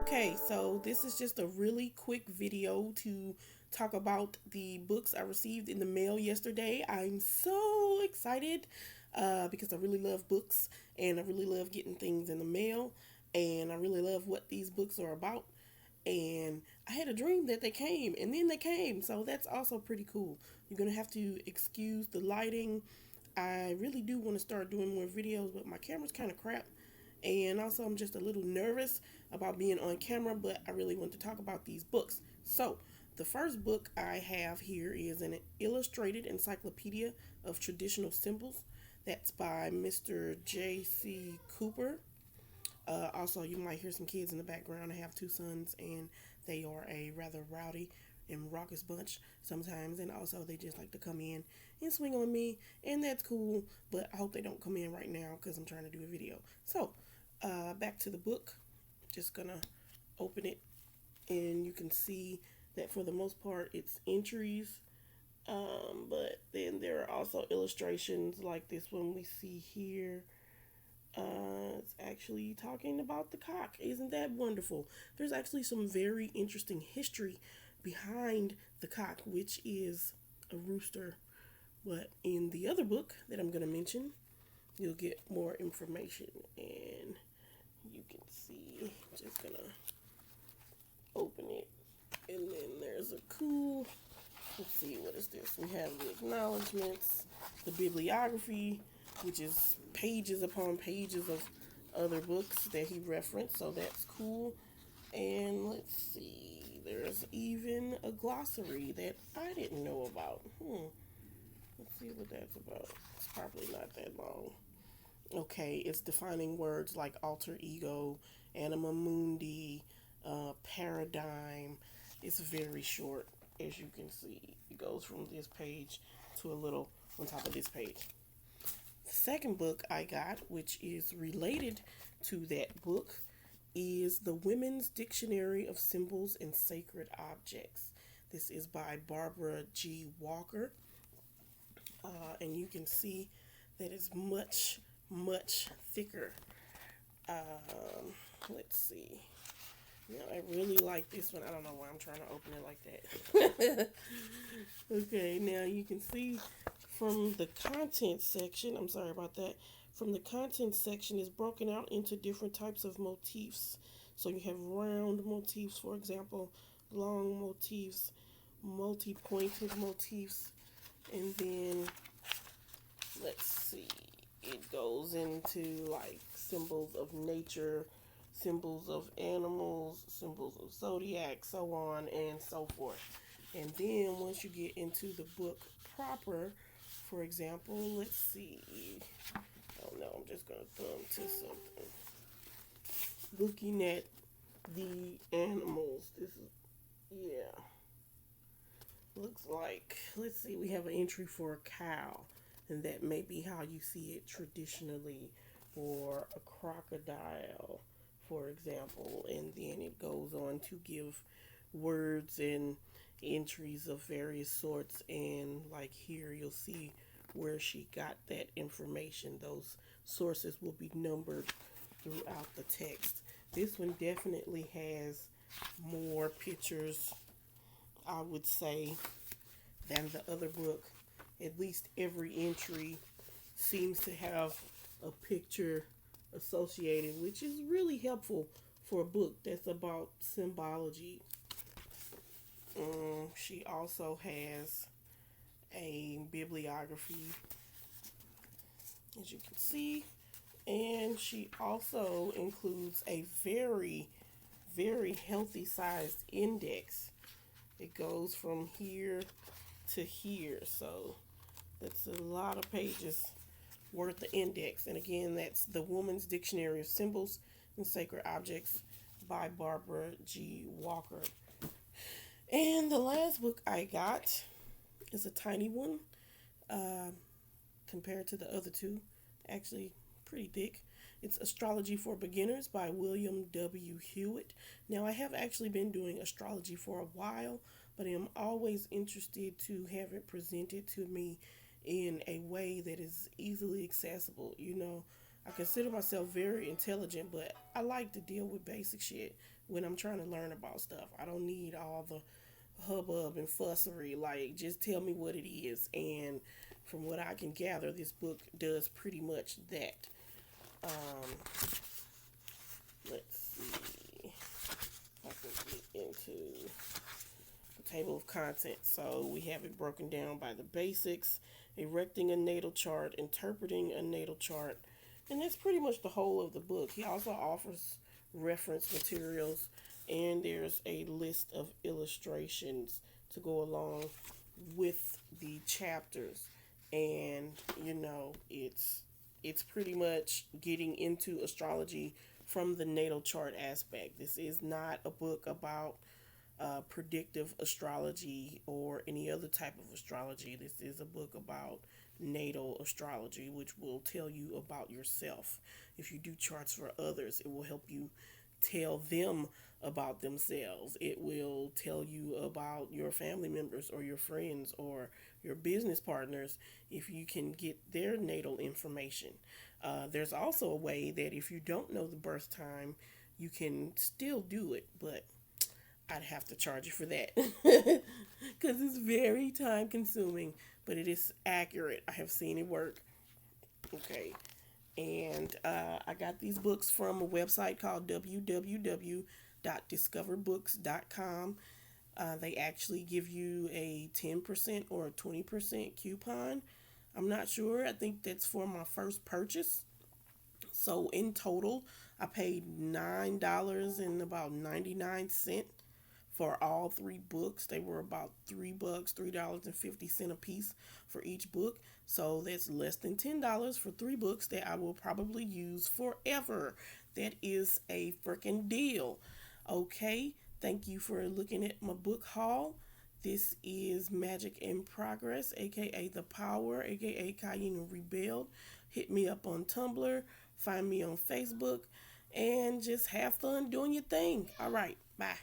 Okay, so this is just a really quick video to talk about the books I received in the mail yesterday. I'm so excited because I really love books and I really love getting things in the mail and I really love what these books are about. And I had a dream that they came and then they came, so that's also pretty cool. You're gonna have to excuse the lighting. I really do want to start doing more videos, but my camera's kind of crap. And also, I'm just a little nervous about being on camera, but I really want to talk about these books. So, the first book I have here is an illustrated encyclopedia of traditional symbols. That's by Mr. J.C. Cooper. Also, you might hear some kids in the background. I have two sons, and they are a rather rowdy and raucous bunch sometimes. And also, they just like to come in and swing on me, and that's cool. But I hope they don't come in right now because I'm trying to do a video. So, back to the book. Just gonna open it, and you can see that for the most part, it's entries. But then there are also illustrations like this one we see here. It's actually talking about the cock. Isn't that wonderful? There's actually some very interesting history behind the cock, which is a rooster. But in the other book that I'm going to mention, you'll get more information. And you can see, just going to open it. And then there's a cool, let's see, what is this? We have the acknowledgments, the bibliography, which is pages upon pages of other books that he referenced, so that's cool. And let's see, there's even a glossary that I didn't know about. Let's see what that's about. It's probably not that long. Okay, it's defining words like alter ego, anima mundi, paradigm. It's very short, as you can see. It goes from this page to a little on top of this page. The second book I got, which is related to that book, is The Women's Dictionary of Symbols and Sacred Objects. This is by Barbara G. Walker. And you can see that it's much, much thicker. Let's see. I really like this one. I don't know why I'm trying to open it like that. Okay, now you can see from the content section, I'm sorry about that. From the content section is broken out into different types of motifs. So you have round motifs, for example, long motifs, multi-pointed motifs, and then let's see, it goes into like symbols of nature, symbols of animals, symbols of zodiac, so on and so forth. And then once you get into the book proper, for example, let's see. Oh no, I'm just gonna thumb to something. Looking at the animals, this is, yeah. Looks like, let's see, we have an entry for a cow, and that may be how you see it traditionally, or a crocodile, for example, and then it goes on to give words and entries of various sorts, and like here you'll see where she got that information. Those sources will be numbered throughout the text. This one definitely has more pictures, I would say, than the other book. At least every entry seems to have a picture associated, which is really helpful for a book that's about symbology. She also has a bibliography, as you can see, and she also includes a very, very healthy sized index. It goes from here to here, so that's a lot of pages worth of index. And again, that's The Woman's Dictionary of Symbols and Sacred Objects by Barbara G. Walker. And the last book I got is a tiny one compared to the other two. Actually, pretty thick. It's Astrology for Beginners by William W. Hewitt. Now, I have actually been doing astrology for a while, but I am always interested to have it presented to me in a way that is easily accessible. I consider myself very intelligent, but I like to deal with basic shit when I'm trying to learn about stuff. I don't need all the hubbub and fussery. Like, just tell me what it is. And from what I can gather, this book does pretty much that. Um, let's see if I can get into the table of contents. So we have it broken down by the basics, erecting a natal chart, interpreting a natal chart, and that's pretty much the whole of the book. He also offers reference materials, and there's a list of illustrations to go along with the chapters. And it's pretty much getting into astrology from the natal chart aspect. This is not a book about predictive astrology or any other type of astrology. This is a book about natal astrology, which will tell you about yourself. If you do charts for others, it will help you tell them about themselves. It will tell you about your family members or your friends or your business partners if you can get their natal information. There's also a way that if you don't know the birth time, you can still do it, but I'd have to charge you for that because it's very time consuming, but it is accurate. I have seen it work. Okay. And I got these books from a website called www.discoverbooks.com. They actually give you a 10% or a 20% coupon. I'm not sure. I think that's for my first purchase. So in total, I paid $9 and about 99 cents for all three books. They were about $3, $3.50 a piece for each book. So that's less than $10 for three books that I will probably use forever. That is a freaking deal. Okay, thank you for looking at my book haul. This is Magick in Progress, aka The Power, aka Cayenne Rebelled. Hit me up on Tumblr, find me on Facebook, and just have fun doing your thing. All right, bye.